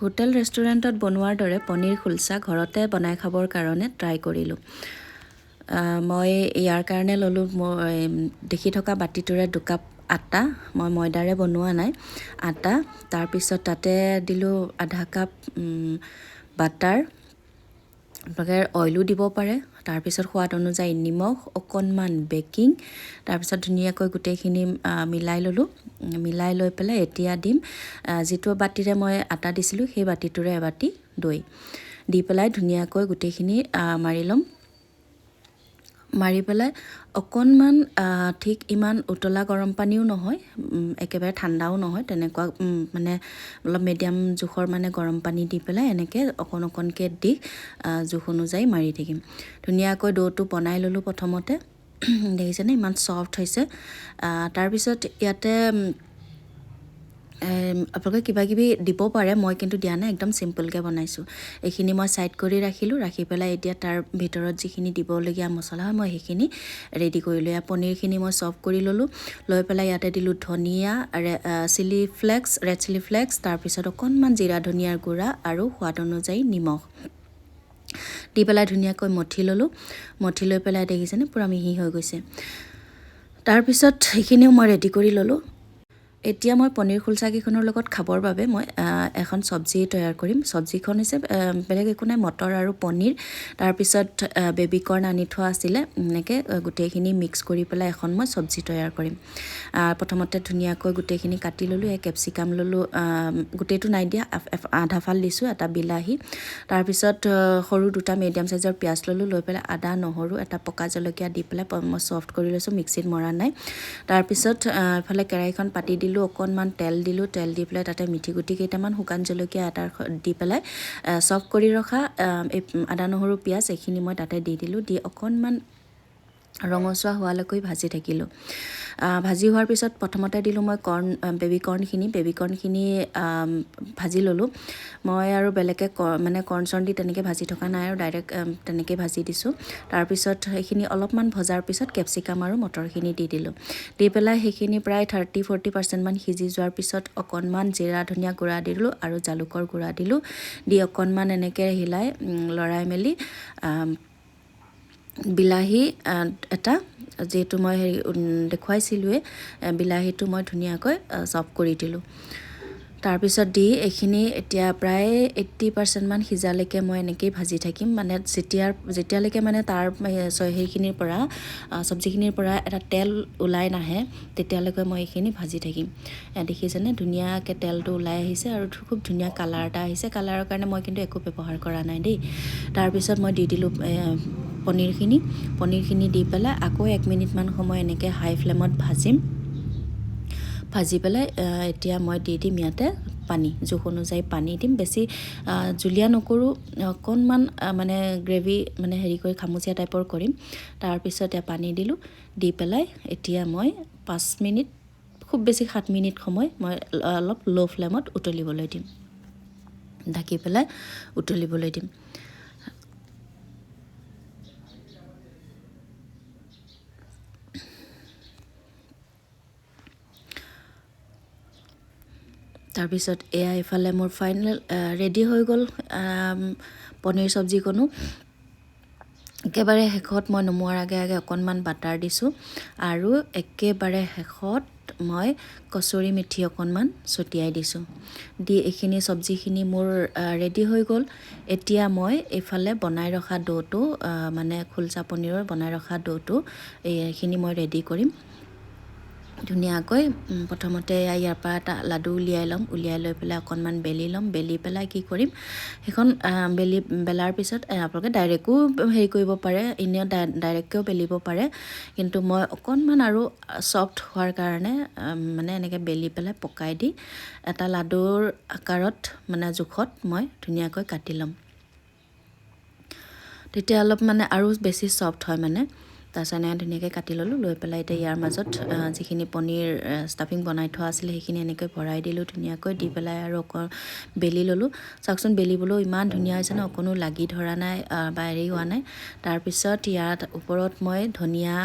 Hotel ৰেষ্টুৰেণ্টত বনোৱাৰ দৰে পনীৰ খুলছা ঘৰতে বনাই খাবৰ কাৰণে ট্ৰাই কৰিলোঁ। মই ইয়াৰ কাৰণে ল'লোঁ দেখি থকা বাতিটোৰে 2 কাপ আটা। মই ময়দাৰে বনোৱা নাই, আটা। তাৰপিছত তাতে দিলোঁ আধা কাপ বাটাৰ, আপোনালোকে অইলো দিব পাৰে। তাৰপিছত সোৱাদ অনুযায়ী নিমখ, অকণমান বেকিং, তাৰপিছত ধুনীয়াকৈ গোটেইখিনি মিলাই ল'লোঁ। মিলাই লৈ পেলাই এতিয়া দিম যিটো বাতিৰে মই আটা দিছিলোঁ সেই বাতিটোৰে এবাতি দৈ দি পেলাই ধুনীয়াকৈ গোটেইখিনি মাৰি ল'ম। মাৰি পেলাই অকণমান ঠিক ইমান উতলা গৰম পানীও নহয়, একেবাৰে ঠাণ্ডাও নহয়, তেনেকুৱা মানে অলপ মিডিয়াম জোখৰ মানে গৰম পানী দি পেলাই এনেকৈ অকণকৈ দি জোখ অনুযায়ী মাৰি থাকিম। ধুনীয়াকৈ ডোটো বনাই ল'লোঁ প্ৰথমতে। দেখিছেনে ইমান ছফ্ট হৈছে। তাৰপিছত ইয়াতে আপোনালোকে কিবা কিবি দিব পাৰে, মই কিন্তু দিয়া নাই, একদম চিম্পলকৈ বনাইছোঁ। এইখিনি মই ছাইড কৰি ৰাখিলোঁ। ৰাখি পেলাই এতিয়া তাৰ ভিতৰত যিখিনি দিবলগীয়া মছলা হয় মই সেইখিনি ৰেডি কৰিলোঁ। ইয়াত পনীৰখিনি মই চফ কৰি ল'লোঁ। লৈ পেলাই ইয়াতে দিলোঁ ধনিয়া, chilli flakes, red chilli flakes, তাৰপিছত অকণমান জিৰা ধনিয়াৰ গুড়া আৰু সোৱাদ অনুযায়ী নিমখ দি পেলাই ধুনীয়াকৈ মঠি ল'লোঁ। মঠি লৈ পেলাই দেখিছেনে পূৰা মিহি হৈ গৈছে। তাৰপিছত সেইখিনিও মই ৰেডি কৰি ল'লোঁ। এতিয়া মই পনীৰ খুলছাকেইখনৰ লগত খাবৰ বাবে মই এখন চব্জি তৈয়াৰ কৰিম। চব্জিখন হৈছে বেলেগ একো নাই, মটৰ আৰু পনীৰ, তাৰপিছত বেবী কৰ্ণ আনি থোৱা আছিলে। এনেকৈ গোটেইখিনি মিক্স কৰি পেলাই এখন মই চব্জি তৈয়াৰ কৰিম। প্ৰথমতে ধুনীয়াকৈ গোটেইখিনি কাটি ল'লোঁ। কেপচিকাম ল'লোঁ, গোটেইটো নাই দিয়া, আধা ফাল দিছোঁ, এটা বিলাহী, তাৰপিছত সৰু 2টা মিডিয়াম চাইজৰ পিঁয়াজ ল'লোঁ। লৈ পেলাই আদা, নহৰু, এটা পকা জলকীয়া দি পেলাই মই চফ্ট কৰি লৈছোঁ, মিক্সিত মৰা নাই। তাৰপিছত ইফালে কেৰাহীখন পাতি দিলোঁ, অকণমান তেল দিলোঁ। তেল দি পেলাই তাতে মিঠি গুটি কেইটামান, শুকান জলকীয়া এটা দি পেলাই চফ্ট কৰি ৰখা এই আদা, নহৰু, পিঁয়াজ এইখিনি মই তাতে দি দিলোঁ। দি অকণমান ৰঙচুৱা হোৱালৈকে ভাজি থাকিলোঁ। ভাজি হোৱাৰ পিছত প্ৰথমতে দিলোঁ মই বেবী কৰ্ণখিনি ভাজি ল'লোঁ। মই আৰু বেলেগে মানে কৰ্ণ দি তেনেকৈ ভাজি থকা নাই আৰু ডাইৰেক্ট তেনেকৈ ভাজি দিছোঁ। তাৰপিছত সেইখিনি অলপমান ভজাৰ পিছত কেপচিকাম আৰু মটৰখিনি দি দিলোঁ। দি পেলাই সেইখিনি প্ৰায় 30-40% মান সিজি যোৱাৰ পিছত অকণমান জিৰা ধনিয়া গুড়া দিলোঁ আৰু জালুকৰ গুড়া দিলোঁ। দি অকণমান এনেকৈ হিলাই লৰাই মেলি বিলাহী এটা, যিহেতু মই দেখুৱাইছিলোঁৱে, বিলাহীটো মই ধুনীয়াকৈ চফ কৰি দিলোঁ। তাৰপিছত দি এইখিনি এতিয়া প্ৰায় 80% মান সিজালৈকে মই এনেকৈয়ে ভাজি থাকিম। মানে যেতিয়ালৈকে মানে তাৰ সেইখিনিৰ পৰা চব্জিখিনিৰ পৰা এটা তেল ওলাই নাহে তেতিয়ালৈকে মই এইখিনি ভাজি থাকিম। দেখিছেনে ধুনীয়াকৈ তেলটো ওলাই আহিছে আৰু খুব ধুনীয়া কালাৰ এটা আহিছে। কালাৰৰ কাৰণে মই কিন্তু একো ব্যৱহাৰ কৰা নাই দেই। তাৰপিছত মই দি দিলোঁ পনীৰখিনি দি পেলাই আকৌ 1 মিনিটমান সময় এনেকৈ হাই ফ্লেমত ভাজিম। ভাজি পেলাই এতিয়া মই দি দিম ইয়াতে পানী, জোখ অনুযায়ী পানী দিম। বেছি জুলীয়া নকৰোঁ, অকণমান মানে গ্ৰেভি মানে হেৰি কৰি খামুচীয়া টাইপৰ কৰিম। তাৰপিছত পানী দিলোঁ। দি পেলাই এতিয়া মই 5 মিনিট, খুব বেছি 7 মিনিট সময় মই অলপ ল' ফ্লেমত উতলিবলৈ দিম, ঢাকি পেলাই উতলিবলৈ দিম। তাৰপিছত এয়া এইফালে মোৰ ফাইনেল ৰেডি হৈ গ'ল পনীৰ চব্জিকণো। একেবাৰে শেষত মই নমোৱাৰ আগে অকণমান বাটাৰ দিছোঁ আৰু একেবাৰে শেষত মই কচুৰি মেথি অকণমান ছটিয়াই দিছোঁ। দি এইখিনি চব্জিখিনি মোৰ ৰেডি হৈ গ'ল। এতিয়া মই এইফালে বনাই ৰখা ডোটো, মানে খুলছা পনীৰৰ বনাই ৰখা ডোটো এইখিনি মই ৰেডি কৰিম। ধুনীয়াকৈ প্ৰথমতে ইয়াৰ পৰা এটা লাডু উলিয়াই ল'ম। উলিয়াই লৈ পেলাই অকণমান বেলি ল'ম। বেলি পেলাই কি কৰিম, সেইখন বেলাৰ পিছত আপোনালোকে ডাইৰেক্টো হেৰি কৰিব পাৰে, এনেও ডাইৰেক্টকেও বেলিব পাৰে, কিন্তু মই অকণমান আৰু ছফ্ট হোৱাৰ কাৰণে মানে এনেকৈ বেলি পেলাই পকাই দি এটা লাডুৰ আকাৰত মানে জোখত মই ধুনীয়াকৈ কাটি ল'ম। তেতিয়া অলপ মানে আৰু বেছি ছফ্ট হয় মানে। তাৰপিছত এনেকৈ ধুনীয়াকৈ কাটি ল'লোঁ। লৈ পেলাই এতিয়া ইয়াৰ মাজত যিখিনি পনীৰ ষ্টাফিং বনাই থোৱা আছিলে সেইখিনি এনেকৈ ভৰাই দিলোঁ ধুনীয়াকৈ। দি পেলাই আৰু বেলি ল'লোঁ। চাওকচোন বেলিবলৈও ইমান ধুনীয়া হৈছে ন, অকণো লাগি ধৰা নাই বা হেৰি হোৱা নাই। তাৰপিছত ইয়াত ওপৰত মই ধনিয়া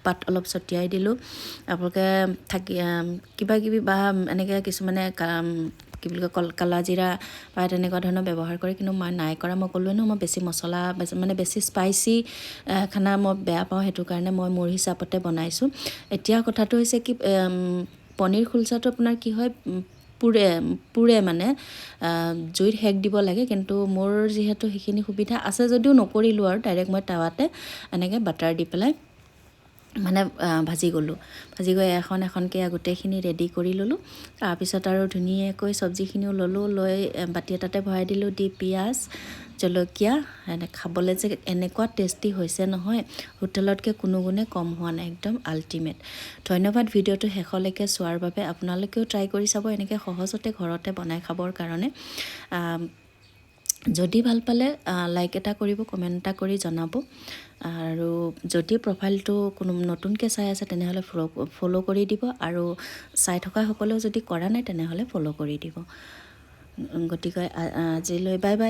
পাত অলপ ছটিয়াই দিলোঁ। আপোনালোকে কিবা কিবি বা এনেকৈ কিছুমানে কি বুলি কয় কালা জিৰা বা তেনেকুৱা ধৰণৰ ব্যৱহাৰ কৰে, কিন্তু মই নাই কৰা। মই ক'লোৱে ন মই বেছি মছলা মানে বেছি স্পাইচি খানা মই বেয়া পাওঁ, সেইটো কাৰণে মই মোৰ হিচাপতে বনাইছোঁ। এতিয়া কথাটো হৈছে কি পনীৰ খুলচাটো আপোনাৰ কি হয় পুৰে মানে জুইত সেক দিব লাগে, কিন্তু মোৰ যিহেতু সেইখিনি সুবিধা আছে যদিও নকৰিলোঁ আৰু ডাইৰেক্ট মই টাৱাতে এনেকৈ বাটাৰ দি পেলাই মানে ভাজি গ'লোঁ। ভাজি গৈ এখনকৈ গোটেইখিনি ৰেডি কৰি ল'লোঁ। তাৰপিছত আৰু ধুনীয়াকৈ চব্জিখিনিও ল'লোঁ, লৈ বাতি এটাতে ভৰাই দিলোঁ, দি পিঁয়াজ জলকীয়া খাবলৈ যে এনেকুৱা টেষ্টি হৈছে নহয়, হোটেলতকৈ কোনো গুণে কম হোৱা নাই, একদম আল্টিমেট। ধন্যবাদ ভিডিঅ'টো শেষলৈকে চোৱাৰ বাবে। আপোনালোকেও ট্ৰাই কৰি চাব এনেকৈ সহজতে ঘৰতে বনাই খাবৰ কাৰণে। যদি ভাল পালে লাইক এটা কৰিব, কমেণ্ট এটা কৰি জনাব। আৰু যদি প্ৰফাইলটো কোনো নতুনকৈ চাই আছে তেনেহ'লে ফ'ল' কৰি দিব, আৰু চাই থকাসকলেও যদি কৰা নাই তেনেহ'লে ফ'ল' কৰি দিব। গতিকে আজিলৈ বাই বাই।